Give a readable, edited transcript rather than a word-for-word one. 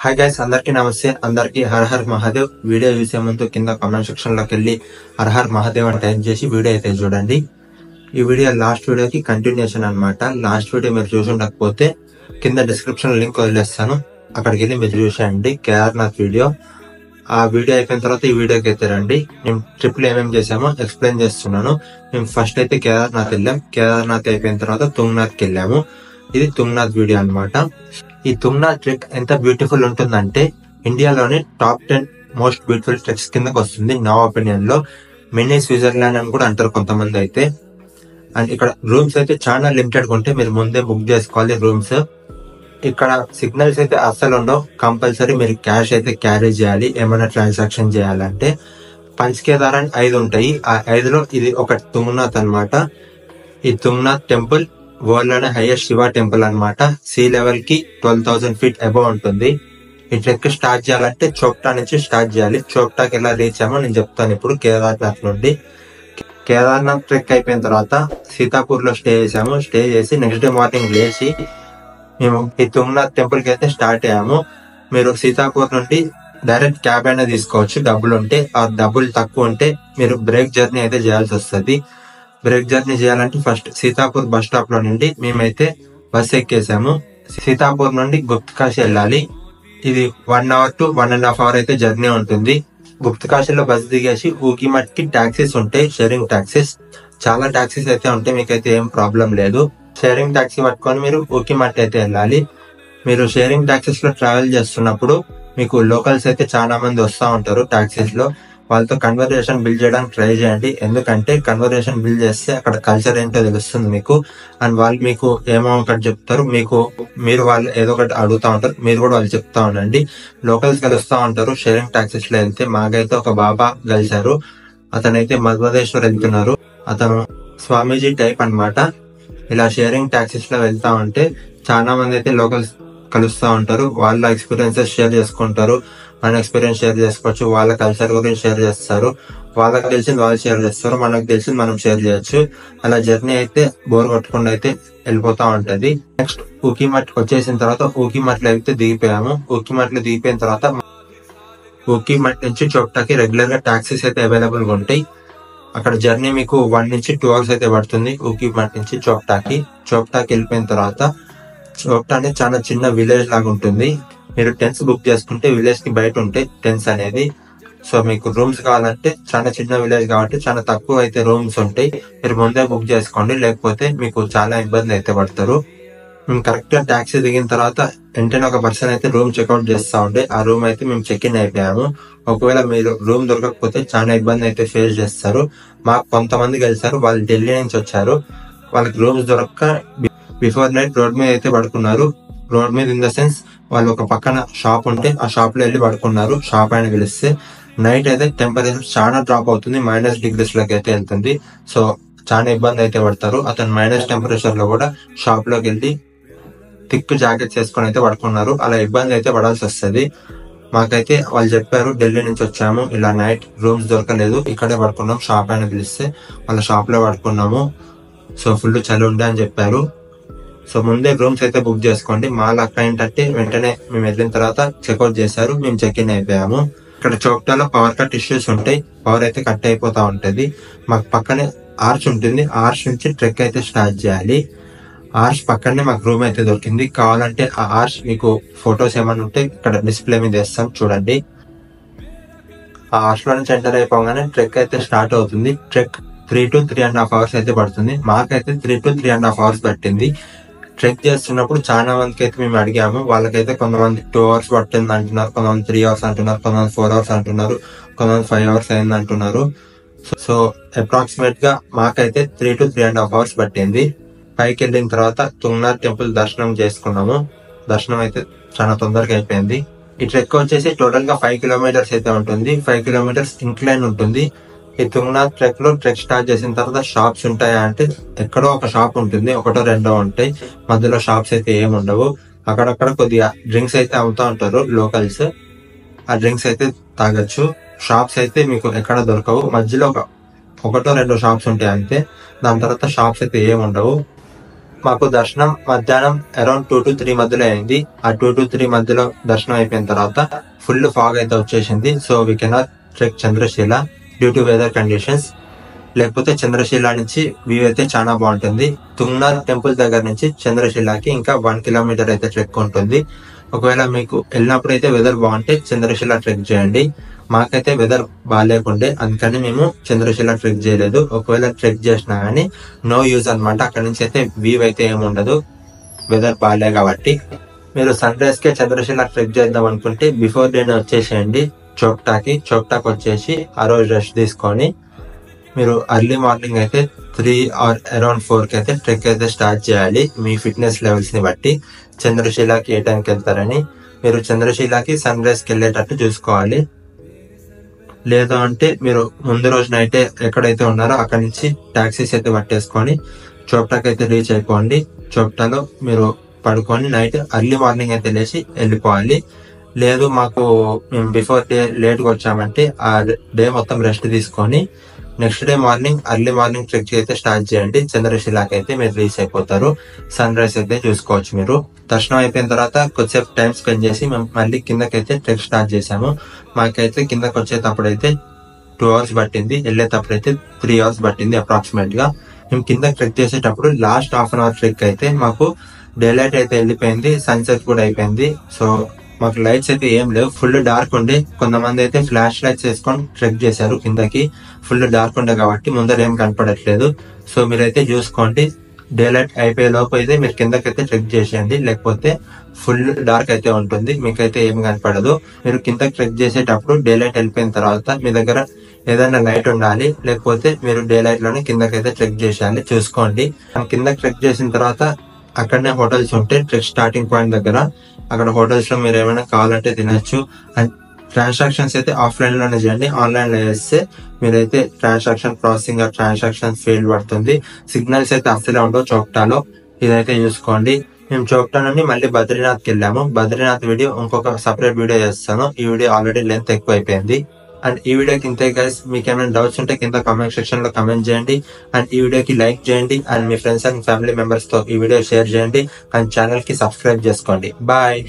Hi guys, అందరికీ నమస్తే. అందరికీ హర్ హర్ మహాదేవ్. వీడియో చూసే ముందు కింద కామెంట్ సెక్షన్ లోకి వెళ్ళి హర్ హర్ మహాదేవ్ అని టైప్ చేసి వీడియో అయితే చూడండి. ఈ వీడియో లాస్ట్ వీడియోకి కంటిన్యూషన్ అన్నమాట. లాస్ట్ వీడియో మీరు చూసి ఉండకపోతే కింద డిస్క్రిప్షన్ లింక్ వదిలేస్తాను, అక్కడికి వెళ్ళి మీరు చూసేయండి. కేదార్నాథ్ వీడియో. ఆ వీడియో అయిపోయిన తర్వాత ఈ వీడియోకి అయితే రండి. మేము ట్రిప్ లో ఏమేమి చేసామో ఎక్స్ప్లెయిన్ చేస్తున్నాను. మేము ఫస్ట్ అయితే కేదార్నాథ్ వెళ్ళాం. కేదార్నాథ్ అయిపోయిన తర్వాత తుంగనాథ్కి వెళ్ళాము. ఇది తుంగనాథ్ వీడియో అన్నమాట. ఈ తుంగనాథ్ ట్రెక్ ఎంత బ్యూటిఫుల్ ఉంటుందంటే ఇండియాలోని టాప్ 10 మోస్ట్ బ్యూటిఫుల్ ట్రెక్స్ కిందకి వస్తుంది నా ఒపీనియన్ లో. మినీ స్విట్జర్లాండ్ అని కూడా అంటారు కొంతమంది అయితే. అండ్ ఇక్కడ రూమ్స్ అయితే చాలా లిమిటెడ్ గా ఉంటాయి, మీరు ముందే బుక్ చేసుకోవాలి రూమ్స్. ఇక్కడ సిగ్నల్స్ అయితే అస్సలు ఉండవు. కంపల్సరీ మీరు క్యాష్ అయితే క్యారీ చేయాలి ఏమైనా ట్రాన్సాక్షన్ చేయాలంటే. పంచకేదార్ అని 5 ఉంటాయి. ఆ 5లో ఇది ఒక తుంగనాథ్ అన్నమాట. ఈ తుంగనాథ్ టెంపుల్ వరల్డ్ లోనే హైయెస్ట్ శివ టెంపుల్ అన్నమాట. సీ లెవెల్ కి 12,000 ఫీట్ అబౌవ్ ఉంటుంది. ఈ ట్రెక్ స్టార్ట్ చేయాలంటే చోప్టా నుంచి స్టార్ట్ చేయాలి. చోప్టాకి ఎలా రీచ్ అయ్యామో నేను చెప్తాను ఇప్పుడు. కేదార్నాథ్ నుండి కేదార్నాథ్ ట్రెక్ అయిపోయిన తర్వాత సీతాపూర్ లో స్టే చేసాము. స్టే చేసి నెక్స్ట్ డే మార్నింగ్ లేచి మేము ఈ తుంగనాథ్ టెంపుల్ కి అయితే స్టార్ట్ అయ్యాము. మీరు సీతాపూర్ నుండి డైరెక్ట్ క్యాబ్ అయినా తీసుకోవచ్చు డబ్బులు ఉంటే. ఆ డబ్బులు తక్కువ ఉంటే మీరు బ్రేక్ జర్నీ అయితే చేయాల్సి వస్తుంది. బ్రేక్ జర్నీ చేయాలంటే ఫస్ట్ సీతాపూర్ బస్ స్టాప్ లో నుండి మేమైతే బస్ ఎక్కేసాము. సీతాపూర్ నుండి గుప్తకాశీ వెళ్ళాలి. ఇది 1 అవర్ టు 1.5 అవర్ అయితే జర్నీ ఉంటుంది. గుప్తకాశీలో బస్ దిగేసి ఊకిమట్ కి టాక్సీస్ ఉంటాయి, షేరింగ్ టాక్సీస్. చాలా టాక్సీస్ అయితే ఉంటాయి, మీకైతే ఏం ప్రాబ్లం లేదు. షేరింగ్ టాక్సీ పట్టుకొని మీరు ఊకిమట్ అయితే వెళ్ళాలి. మీరు షేరింగ్ టాక్సీస్ లో ట్రావెల్ చేస్తున్నప్పుడు మీకు లోకల్స్ అయితే చాలా మంది వస్తూ ఉంటారు టాక్సీస్ లో. వాళ్ళతో కన్వర్జేషన్ బిల్డ్ చేయడానికి ట్రై చేయండి. ఎందుకంటే కన్వర్జేషన్ బిల్డ్ చేస్తే అక్కడ కల్చర్ ఏంటో తెలుస్తుంది మీకు. అండ్ వాళ్ళు మీకు ఏమో ఒకటి చెప్తారు, మీరు వాళ్ళు ఏదో ఒకటి అడుగుతా ఉంటారు, మీరు కూడా వాళ్ళు చెప్తా ఉండండి. లోకల్స్ కలుస్తూ ఉంటారు షేరింగ్ టాక్సీస్ లో వెళ్తే. మాకైతే ఒక బాబా కలిశారు, అతనైతే మధ్యప్రదేశ్వర్ వెళ్తున్నారు. అతను స్వామీజీ టైప్ అన్నమాట. ఇలా షేరింగ్ టాక్సీస్ లో వెళ్తా ఉంటే చాలా మంది అయితే లోకల్స్ కలుస్తూ ఉంటారు. వాళ్ళ ఎక్స్పీరియన్సెస్ షేర్ చేసుకుంటారు, మన ఎక్స్పీరియన్స్ షేర్ చేసుకోవచ్చు. వాళ్ళ కల్చర్ గురించి షేర్ చేస్తారు, వాళ్ళకి తెలిసింది వాళ్ళు షేర్ చేస్తారు, మనకు తెలిసింది మనం షేర్ చేయొచ్చు. అలా జర్నీ అయితే బోర్ కొట్టకుండా అయితే వెళ్ళిపోతా ఉంటది. నెక్స్ట్ ఊకిమట్ వచ్చేసిన తర్వాత ఊకిమట్ లో అయితే దిగిపోయాము. ఊకిమట్ లో దిగిపోయిన తర్వాత ఊకిమట్ నుంచి చోప్టాకి రెగ్యులర్ గా టాక్సీస్ అయితే అవైలబుల్ గా ఉంటాయి. అక్కడ జర్నీ మీకు 1 నుంచి 2 అవర్స్ అయితే పడుతుంది ఊకిమట్ నుంచి చోప్టాకి. చోప్టాకి వెళ్ళిపోయిన తర్వాత చోప్టా అనేది చాలా చిన్న విలేజ్ లాగా ఉంటుంది. మీరు టెన్స్ బుక్ చేసుకుంటే విలేజ్ కి బయట ఉంటాయి టెన్స్ అనేది. సో మీకు రూమ్స్ కావాలంటే చాలా చిన్న విలేజ్ కాబట్టి చాలా తక్కువ అయితే రూమ్స్ ఉంటాయి. మీరు ముందే బుక్ చేసుకోండి, లేకపోతే మీకు చాలా ఇబ్బంది అయితే పడతారు. మేము కరెక్ట్ గా టాక్సీ దిగిన తర్వాత వెంటనే ఒక పర్సన్ అయితే రూమ్ చెక్అౌట్ చేస్తా ఉండే. ఆ రూమ్ అయితే మేము చెక్ ఇన్ అయిపోయాము. ఒకవేళ మీరు రూమ్ దొరకకపోతే చాలా ఇబ్బంది అయితే ఫేస్ చేస్తారు. మాకు కొంతమంది కలిసారు, వాళ్ళు ఢిల్లీ నుంచి వచ్చారు. వాళ్ళకి రూమ్స్ దొరక్క బిఫోర్ నైట్ రోడ్ మీద అయితే పడుకున్నారు. రోడ్ మీద ఇన్ ద సెన్స్ వాళ్ళు ఒక పక్కన షాప్ ఉంటే ఆ షాప్ లో వెళ్ళి పడుకున్నారు. షాప్ ఆయన పిలిస్తే నైట్ అయితే టెంపరేచర్ చాలా డ్రాప్ అవుతుంది, -డిగ్రీస్ లోకి అయితే వెళ్తుంది. సో చాలా ఇబ్బంది అయితే పడతారు. అతను మైనస్ టెంపరేచర్ లో కూడా షాప్ లోకి వెళ్ళి థిక్ జాకెట్స్ వేసుకొని అయితే పడుకున్నారు. అలా ఇబ్బంది అయితే పడాల్సి వస్తుంది. మాకైతే వాళ్ళు చెప్పారు ఢిల్లీ నుంచి వచ్చాము, ఇలా నైట్ రూమ్స్ దొరకలేదు, ఇక్కడే పడుకున్నాం. షాప్ ఆయన పిలిస్తే వాళ్ళ షాప్ లో పడుకున్నాము. సో ఫుల్ చలి ఉండే అని చెప్పారు. సో ముందే రూమ్స్ అయితే బుక్ చేసుకోండి. మా లక్ ఏంటంటే వెంటనే మేము వెళ్ళిన తర్వాత చెక్అౌట్ చేశారు, మేము చెక్ ఇన్ అయిపోయాము. ఇక్కడ చోప్టాలో పవర్ కట్ ఇష్యూస్ ఉంటాయి, పవర్ అయితే కట్ అయిపోతా ఉంటది. మాకు పక్కనే ఆర్చ్ ఉంటుంది, ఆర్చ్ నుంచి ట్రెక్ అయితే స్టార్ట్ చేయాలి. ఆర్చ్ పక్కనే మాకు రూమ్ అయితే దొరికింది. కావాలంటే ఆ ఆర్చ్ మీకు ఫొటోస్ ఏమైనా ఉంటే ఇక్కడ డిస్ప్లే మీద వేస్తాం చూడండి. ఆ ఆర్చ్ లో నుంచి ఎంటర్ అయిపోగానే ట్రెక్ అయితే స్టార్ట్ అవుతుంది. ట్రెక్ 3 to 3.5 అవర్స్ అయితే పడుతుంది. మాకైతే 3 to 3.5 అవర్స్ పట్టింది. ట్రెక్ చేస్తున్నప్పుడు చాలా మందికి అయితే మేము అడిగాము, వాళ్ళకైతే కొంతమంది 2 అవర్స్ పట్టింది అంటున్నారు, కొంతమంది 3 అవర్స్ అంటున్నారు, కొంతమంది 4 అవర్స్ అంటున్నారు, కొంతమంది 5 అవర్స్ అయింది అంటున్నారు. సో అప్రాక్సిమేట్ గా మాకైతే 3 to 3.5 అవర్స్ పట్టింది. పైకి వెళ్ళిన తర్వాత తుంగనాథ్ టెంపుల్ దర్శనం చేసుకున్నాము. దర్శనం అయితే చాలా తొందరగా అయిపోయింది. ఈ ట్రెక్ వచ్చేసి టోటల్ గా 5 కిలోమీటర్స్ అయితే ఉంటుంది. 5 కిలోమీటర్స్ ఇంక్లైన్ ఉంటుంది. ఈ తుంగనాథ్ ట్రెక్ లో ట్రెక్ స్టార్ట్ చేసిన తర్వాత షాప్స్ ఉంటాయా అంటే ఎక్కడో ఒక షాప్ ఉంటుంది, ఒకటో రెండో ఉంటాయి. మధ్యలో షాప్స్ అయితే ఏమి ఉండవు. అక్కడక్కడ కొద్దిగా డ్రింక్స్ అయితే అమ్ముతా ఉంటారు లోకల్స్, ఆ డ్రింక్స్ అయితే తాగొచ్చు. షాప్స్ అయితే మీకు ఎక్కడ దొరకవు, మధ్యలో ఒకటో రెండో షాప్స్ ఉంటాయి అంతే. దాని తర్వాత షాప్స్ అయితే ఏమి ఉండవు. మాకు దర్శనం మధ్యాహ్నం అరౌండ్ 2 to 3 మధ్యలో అయింది. ఆ 2 to 3 మధ్యలో దర్శనం అయిపోయిన తర్వాత ఫుల్ ఫాగ్ అయితే వచ్చేసింది. So we cannot trek Chandrashila due to weather conditions. లేకపోతే చంద్రశీల నుంచి వ్యూ అయితే చాలా బాగుంటుంది. తుంగనాథ్ టెంపుల్ దగ్గర నుంచి చంద్రశీలకి ఇంకా 1 కిలోమీటర్ అయితే ట్రెక్ ఉంటుంది. ఒకవేళ మీకు వెళ్ళినప్పుడు అయితే వెదర్ బాగుంటే చంద్రశీల ట్రెక్ చేయండి. మాకైతే వెదర్ బాగాలేకుండే, అందుకని మేము చంద్రశీల ట్రెక్ చేయలేదు. ఒకవేళ ట్రెక్ చేసినా గానీ నో యూజ్ అనమాట. అక్కడ నుంచి అయితే వ్యూ అయితే ఏమి ఉండదు, వెదర్ బాగాలే కాబట్టి. మీరు సన్ రైజ్ కే చంద్రశీల ట్రెక్ చేద్దాం అనుకుంటే బిఫోర్ డే వచ్చేసేయండి చోప్టాకి వచ్చేసి ఆ రోజు రెస్ట్ తీసుకొని మీరు ఎర్లీ మార్నింగ్ అయితే 3 or అరౌండ్ 4 కి అయితే ట్రెక్ అయితే స్టార్ట్ చేయాలి. మీ ఫిట్నెస్ లెవెల్స్ ని బట్టి చంద్రశీలకి ఏ టైంకి వెళ్తారని మీరు చంద్రశీలకి సన్ రైజ్ కి వెళ్ళేటట్టు చూసుకోవాలి. లేదు అంటే మీరు ముందు రోజు నైటే ఎక్కడైతే ఉన్నారో అక్కడ నుంచి టాక్సీస్ అయితే పట్టేసుకొని చోప్టాకి అయితే రీచ్ అయిపోండి. చోప్టాలో మీరు పడుకొని నైట్ ఎర్లీ మార్నింగ్ అయితే లేచి వెళ్ళిపోవాలి. లేదు మాకు మేము బిఫోర్ డే లేట్ గా వచ్చామంటే ఆ డే మొత్తం రెస్ట్ తీసుకొని next day morning early morning trek అయితే స్టార్ట్ చేయండి. చంద్రశీలకి అయితే మీరు రీచ్ అయిపోతారు. సన్ రైజ్ అయితే చూసుకోవచ్చు. మీరు దర్శనం అయిపోయిన తర్వాత కొద్దిసేపు టైం స్పెండ్ చేసి మేము మళ్ళీ కిందకైతే ట్రెక్ స్టార్ట్ చేసాము. మాకైతే కిందకి వచ్చేటప్పుడు అయితే 2 hours పట్టింది, వెళ్ళేటప్పుడు అయితే 3 hours పట్టింది అప్రాక్సిమేట్ గా. మేము కింద ట్రెక్ చేసేటప్పుడు last half an hour trek అయితే మాకు డే లైట్ అయితే వెళ్ళిపోయింది, సన్సెట్ కూడా అయిపోయింది. సో మాకు లైట్స్ అయితే ఏం లేవు, ఫుల్ డార్క్ ఉండే. కొంతమంది అయితే ఫ్లాష్ లైట్స్ వేసుకొని ట్రెక్ చేశారు కిందకి. ఫుల్ డార్క్ ఉండే కాబట్టి ముందర ఏం కనపడట్లేదు. సో మీరైతే చూసుకోండి, డే లైట్ అయిపోయే లోపు అయితే మీరు కిందకైతే ట్రెక్ చేసేయండి. లేకపోతే ఫుల్ డార్క్ అయితే ఉంటుంది, మీకైతే ఏం కనపడదు. మీరు కిందకి ట్రెక్ చేసేటప్పుడు డే లైట్ వెళ్ళిపోయిన తర్వాత మీ దగ్గర ఏదైనా లైట్ ఉండాలి, లేకపోతే మీరు డే లైట్ లోనే కిందకైతే ట్రెక్ చేసేయాలి. చూసుకోండి. కిందకి ట్రెక్ చేసిన తర్వాత అక్కడనే హోటల్స్ ఉంటాయి ట్రెక్ స్టార్టింగ్ పాయింట్ దగ్గర. అక్కడ హోటల్స్ లో మీరు ఏమైనా కావాలంటే తినచ్చు. అండ్ ట్రాన్సాక్షన్స్ అయితే ఆఫ్లైన్ లోనే చేయండి. ఆన్లైన్ లో చేస్తే మీరైతే ట్రాన్సాక్షన్ ప్రాసెసింగ్ ట్రాన్సాక్షన్ ఫెయిల్ పడుతుంది. సిగ్నల్స్ అయితే అసలే ఉండవు చోప్టాలో, ఇదైతే చూసుకోండి. మేము చోప్టా నుండి మళ్ళీ బద్రీనాథ్కి వెళ్ళాము. బద్రీనాథ్ వీడియో ఇంకొక సపరేట్ వీడియో చేస్తాను. ఈ వీడియో ఆల్రెడీ లెంత్ ఎక్కువ అయిపోయింది. అండ్ ఈ వీడియోకి ఇంతే గైస్. మీకు ఏమైనా డౌట్స్ ఉంటే కింద కామెంట్ సెక్షన్ లో కామెంట్ చేయండి. అండ్ ఈ వీడియోకి లైక్ చేయండి. And me friends and family members తో ఈ వీడియో షేర్ చేయండి. అండ్ ఛానల్ కి సబ్స్క్రైబ్ చేసుకోండి. బాయ్.